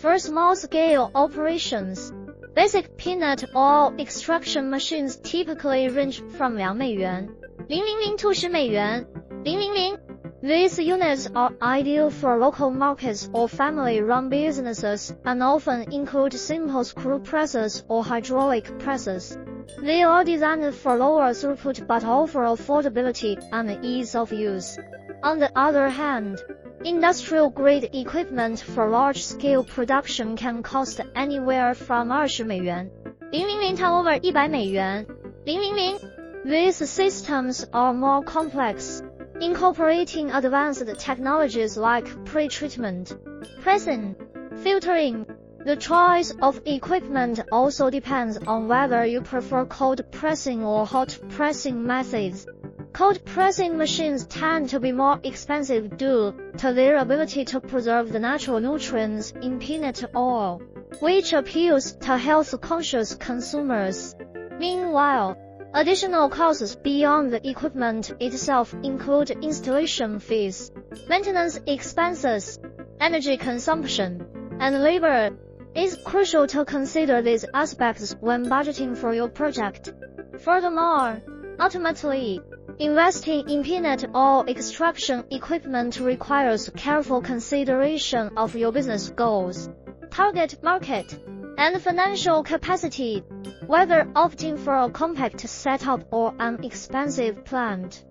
For small-scale operations, basic peanut oil extraction machines typically range from $2 to $10,000. These units are ideal for local markets or family-run businesses and often include simple screw presses or hydraulic presses. They are designed for lower throughput but offer affordability and ease of use. On the other hand, industrial-grade equipment for large-scale production can cost anywhere from $20 to over $100. These systems are more complex, incorporating advanced technologies like pre-treatment, pressing, filtering. The choice of equipment also depends on whether you prefer cold pressing or hot pressing methods. Cold pressing machines tend to be more expensive due to their ability to preserve the natural nutrients in peanut oil, which appeals to health-conscious consumers. Meanwhile, additional costs beyond the equipment itself include installation fees, maintenance expenses, energy consumption, and labor. It's crucial to consider these aspects when budgeting for your project. Furthermore, ultimately, investing in peanut oil extraction equipment requires careful consideration of your business goals, target market, and financial capacity, whether opting for a compact setup or an expensive plant.